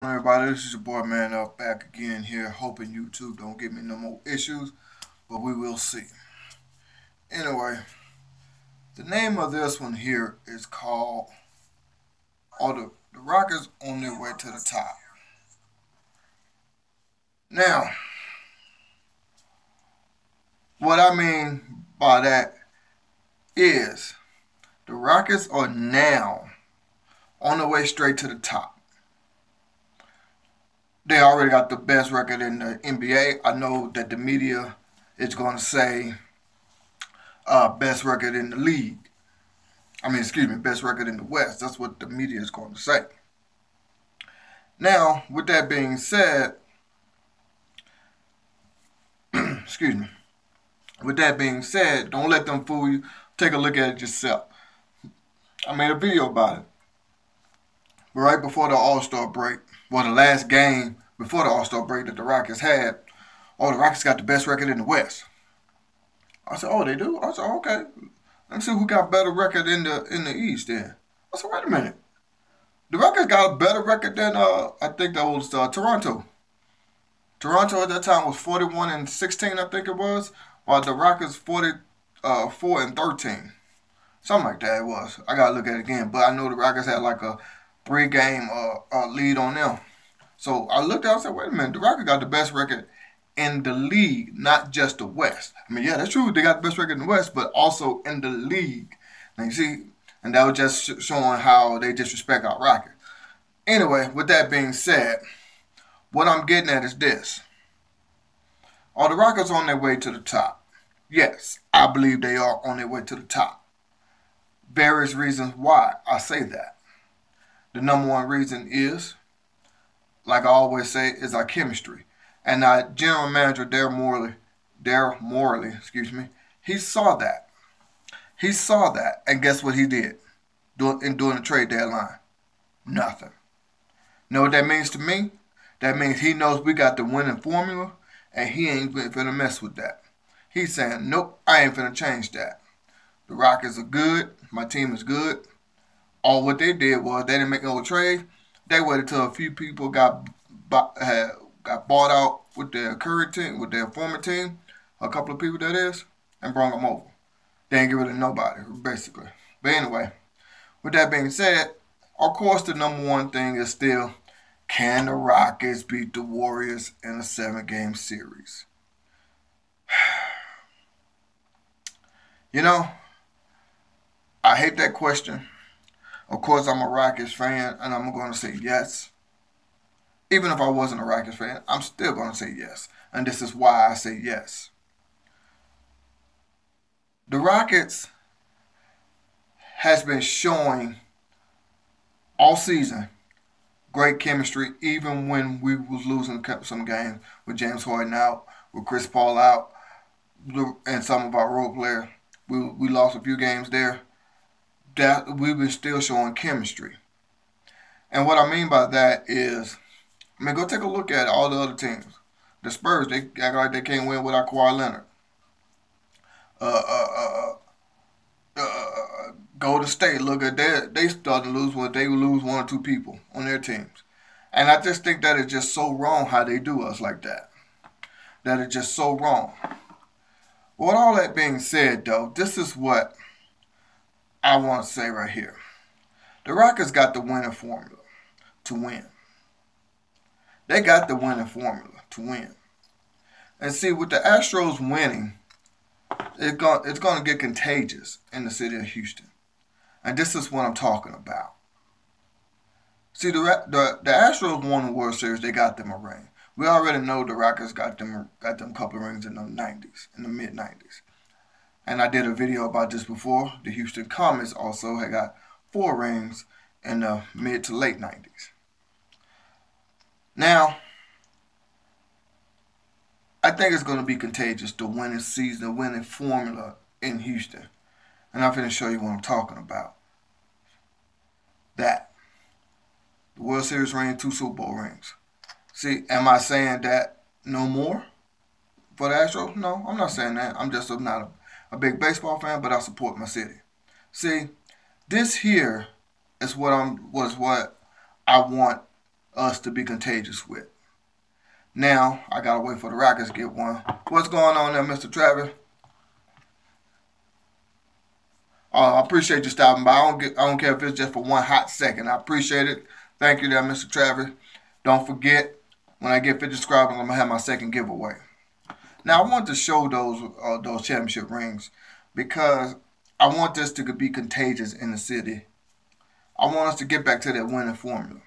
Everybody, this is your boy Man Up back again here, hoping YouTube don't give me no more issues, but we will see. Anyway, the name of this one here is called the Rockets on their way to the top. Now, what I mean by that is the Rockets are now on the way straight to the top. They already got the best record in the NBA. I know that the media is going to say best record in the league. Best record in the West. That's what the media is going to say. Now, with that being said, excuse me. With that being said, don't let them fool you. Take a look at it yourself. I made a video about it. Right before the All-Star break, well, the last game before the All-Star break that the Rockets had, the Rockets got the best record in the West. I said, oh, they do? I said, okay. Let me see who got better record in the East then. I said, wait a minute. The Rockets got a better record than, I think that was Toronto. Toronto at that time was 41-16, I think it was, while the Rockets 44-13. Something like that it was. I got to look at it again. But I know the Rockets had like a 3-game lead on them. So I looked at it and said, wait a minute. The Rockets got the best record in the league, not just the West. I mean, yeah, that's true. They got the best record in the West, but also in the league. Now, you see, and that was just showing how they disrespect our Rockets. Anyway, with that being said, what I'm getting at is this. Are the Rockets on their way to the top? Yes, I believe they are on their way to the top. Various reasons why I say that. The number one reason is, like I always say, is our chemistry. And our general manager, Daryl Morley, he saw that. He saw that. And guess what he did during the trade deadline? Nothing. Know what that means to me? That means he knows we got the winning formula, and he ain't finna mess with that. He's saying, nope, I ain't finna change that. The Rockets are good. My team is good. All what they did was they didn't make no trade. They waited till a few people got bought out with their current team, with their former team, a couple of people that is, and brought them over. They ain't get rid of nobody, basically. But anyway, with that being said, of course the number one thing is still, can the Rockets beat the Warriors in a 7-game series? You know, I hate that question. Of course, I'm a Rockets fan, and I'm going to say yes. Even if I wasn't a Rockets fan, I'm still going to say yes. And this is why I say yes. The Rockets has been showing all season great chemistry, even when we was losing some games with James Harden out, with Chris Paul out, and some of our role players. We lost a few games there. That we were still showing chemistry. And what I mean by that is, go take a look at all the other teams. The Spurs, they act like they can't win without Kawhi Leonard. Golden State, look at they started to lose when they lose one or two people on their teams. And I just think that is just so wrong how they do us like that. That is just so wrong. With all that being said, though, this is what I want to say right here. The Rockets got the winning formula to win. They got the winning formula to win. And see, with the Astros winning, it's going to get contagious in the city of Houston. And this is what I'm talking about. See, the Astros won the World Series. They got them a ring. We already know the Rockets got them a couple of rings in the 90s, in the mid-90s. And I did a video about this before. The Houston Comets also had got 4 rings in the mid to late 90s. Now, I think it's going to be contagious, the winning season, the winning formula in Houston. And I'm going to show you what I'm talking about. That. The World Series ring, 2 Super Bowl rings. See, am I saying that no more for the Astros? No, I'm not saying that. I'm just not a big baseball fan, but I support my city. See, this here is what I want us to be contagious with. Now, I got to wait for the Rockets to get one. What's going on there, Mr. Travis? I appreciate you stopping by. I don't care if it's just for one hot second. I appreciate it. Thank you there, Mr. Travis. Don't forget, when I get 50 subscribers, I'm going to have my second giveaway. Now, I want to show those championship rings because I want this to be contagious in the city. I want us to get back to that winning formula.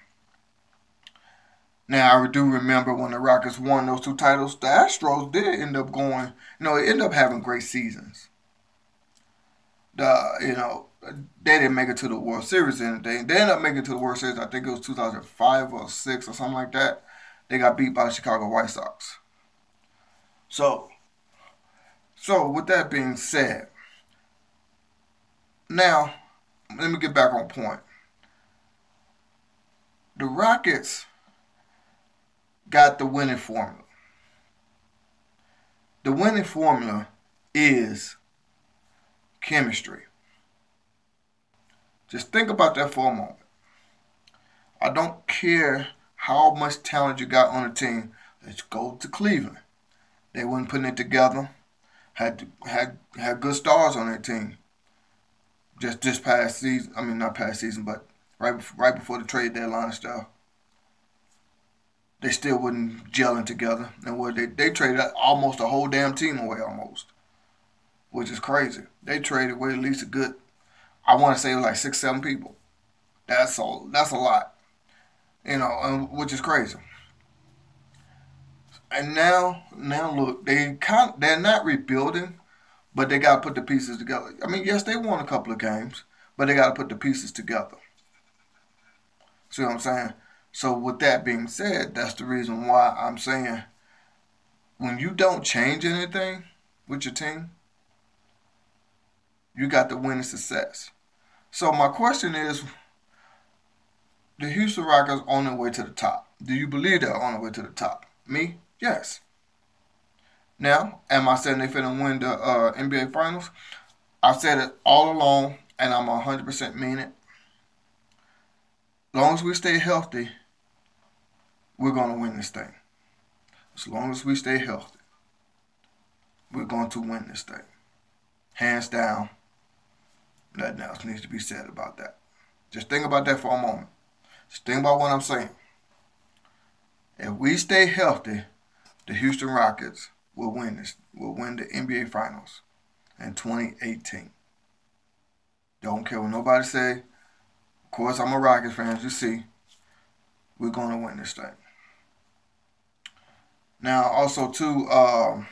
Now, I do remember when the Rockets won those 2 titles, the Astros did end up going, it ended up having great seasons. They didn't make it to the World Series or anything. They ended up making it to the World Series, I think it was 2005 or 6 or something like that. They got beat by the Chicago White Sox. So with that being said, now, let me get back on point. The Rockets got the winning formula. The winning formula is chemistry. Just think about that for a moment. I don't care how much talent you got on the team. Let's go to Cleveland. They weren't putting it together. Had good stars on their team. Just this past season. I mean, not past season, but right before the trade deadline and stuff. They still wasn't gelling together. And they traded almost a whole damn team away almost. Which is crazy. They traded away at least a good, I want to say like 6, 7 people. That's a lot. Which is crazy. And now look, they're not rebuilding, but they got to put the pieces together. I mean, yes, they won a couple of games, but they got to put the pieces together. See what I'm saying? So with that being said, that's the reason why I'm saying when you don't change anything with your team, you got the winning success. So my question is, the Houston Rockets on their way to the top. Do you believe they're on their way to the top? Me? Yes. Now, am I saying they're finna win the NBA Finals? I've said it all along, and I'm 100% mean it. As long as we stay healthy, we're going to win this thing. As long as we stay healthy, we're going to win this thing. Hands down. Nothing else needs to be said about that. Just think about that for a moment. Just think about what I'm saying. If we stay healthy, the Houston Rockets will win this. Will win the NBA Finals in 2018. Don't care what nobody say. Of course, I'm a Rockets fan, as you see. We're going to win this thing. Now, also, too, I'm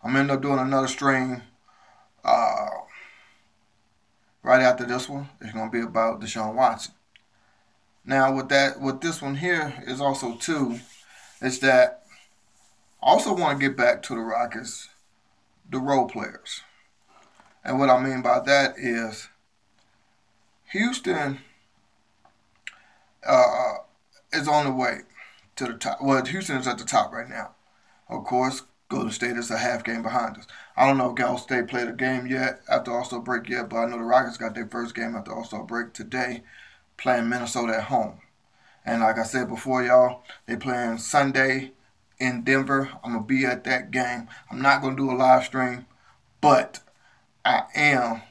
going to end up doing another stream right after this one. It's going to be about Deshaun Watson. Now, with this one here is also, too, is that I also want to get back to the Rockets, the role players. And what I mean by that is Houston is on the way to the top. Well, Houston is at the top right now. Of course, Golden State is a half game behind us. I don't know if Golden State played a game yet after All-Star break yet, but I know the Rockets got their first game after All-Star break today, playing Minnesota at home. And like I said before, y'all, they playing Sunday in Denver. I'm going to be at that game. I'm not going to do a live stream, but I am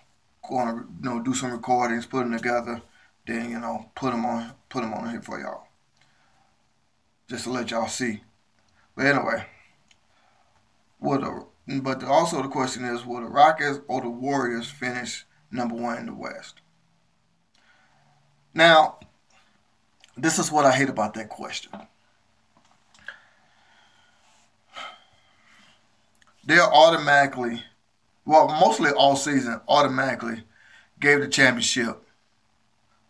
going to do some recordings, put them together, then put them on here for y'all, just to let y'all see. But anyway, also the question is, will the Rockets or the Warriors finish #1 in the West? Now, this is what I hate about that question. They're automatically, well, mostly all season, automatically gave the championship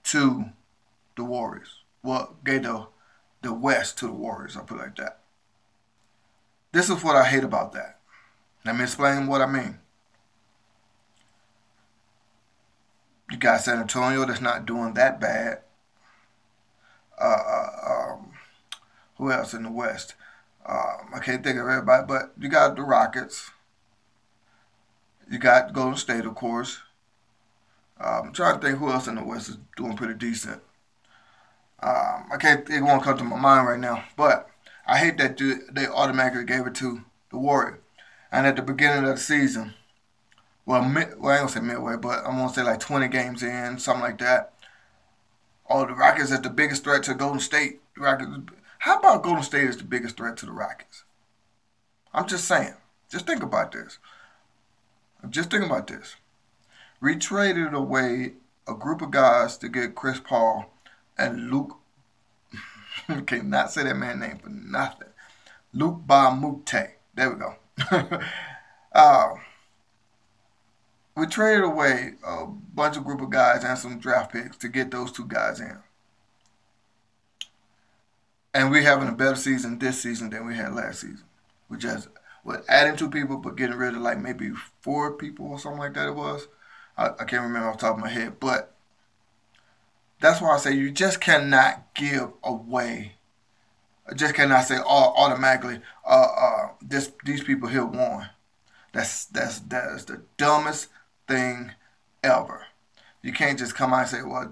to the Warriors. Well, gave the West to the Warriors, I'll put it like that. This is what I hate about that. Let me explain what I mean. You got San Antonio that's not doing that bad. Who else in the West? I can't think of everybody, but you got the Rockets. You got Golden State, of course. I'm trying to think who else in the West is doing pretty decent. I can't. It won't come to my mind right now. But I hate that they automatically gave it to the Warriors. And at the beginning of the season, well, I ain't gonna say midway, but I'm gonna say like 20 games in, something like that. Oh, the Rockets is the biggest threat to Golden State. The Rockets. How about Golden State is the biggest threat to the Rockets? I'm just saying. Just think about this. Just think about this. We traded away a group of guys to get Chris Paul and Luke. I cannot say that man's name for nothing. Luke Bamute. There we go. We traded away a bunch of group of guys and some draft picks to get those two guys in. And we're having a better season this season than we had last season. We just adding 2 people but getting rid of like maybe 4 people or something like that it was. I can't remember off the top of my head. But that's why I say you just cannot give away. Just cannot say automatically these people here won. That is the dumbest thing ever. You can't just come out and say, well,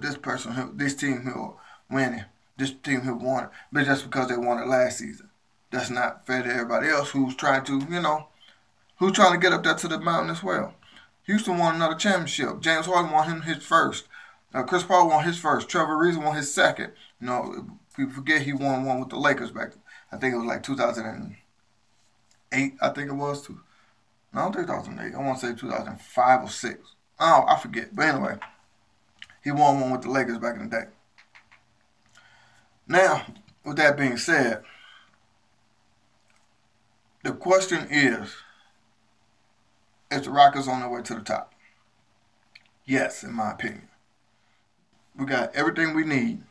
this team here winning, this team here won it, but just because they won it last season. That's not fair to everybody else who's trying to, who's trying to get up there to the mountain as well. Houston won another championship. James Harden won his first. Chris Paul won his first. Trevor Ariza won his second. People forget he won one with the Lakers back. I think it was like 2008. I think it was too. No, I don't think 2008. I want to say 2005 or 6. Oh, I forget. But anyway, he won one with the Lakers back in the day. Now, with that being said, the question is the Rockets on their way to the top? Yes, in my opinion. We got everything we need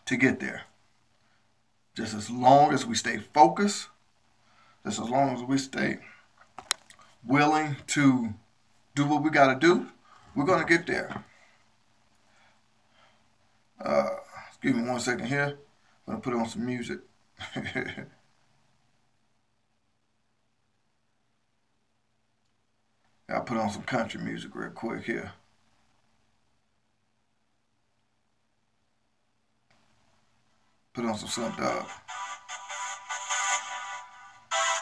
to get there. Just as long as we stay focused, just as long as we stay willing to do what we got to do, we're going to get there. Excuse me 1 second here. I'm going to put on some music. I'll put on some country music real quick here. Put on some Slim Dog.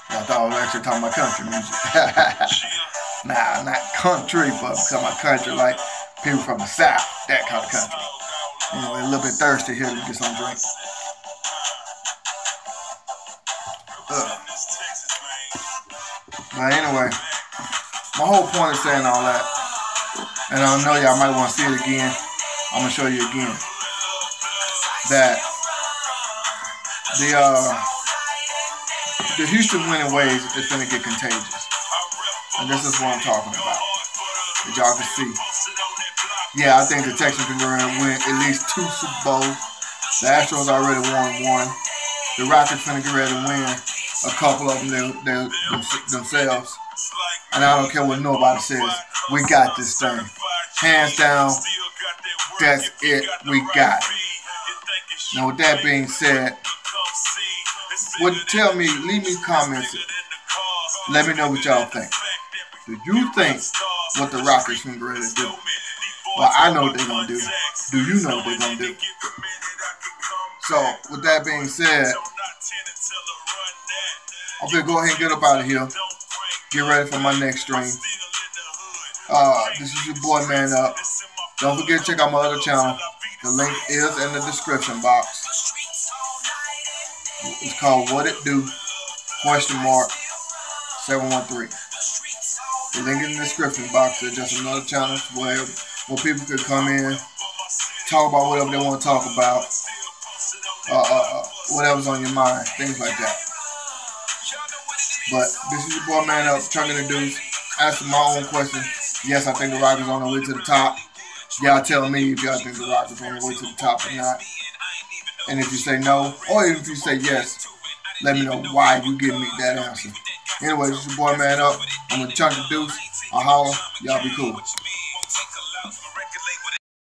I thought I was actually talking about country music. Nah, not country, but I'm talking about country like people from the South, that kind of country. Anyway, a little bit thirsty here to get some drink. But anyway, my whole point is saying all that, and I know y'all might want to see it again. I'm gonna show you again that the Houston winning ways is gonna get contagious, and this is what I'm talking about. That y'all can see. Yeah, I think the Texans can go around and win at least 2 Super Bowls. The Astros already won 1. The Rockets finna get ready to win a couple of them themselves. And I don't care what nobody says. We got this thing. Hands down, that's it. We got it. Now, with that being said, leave me comments. Let me know what y'all think. Do you think what the Rockets can ready to do? Well, I know what they're going to do. Do you know what they're going to do? So, with that being said, I'm going to go ahead and get up out of here. Get ready for my next stream. This is your boy, Man Up. Don't forget to check out my other channel. The link is in the description box. It's called What It Do, ?713. The link in the description box is just another channel where people can come in, talk about whatever they want to talk about, whatever's on your mind, things like that. But this is your boy, Man Up, Chunking the Deuce. Answer my own question. Yes, I think the Rockets on their way to the top. Y'all tell me if y'all think the Rockets on their way to the top or not. And if you say no, or even if you say yes, let me know why you give me that answer. Anyway, this is your boy, Man Up. I'm going to Chunk the Deuce. I'll holler. Y'all be cool.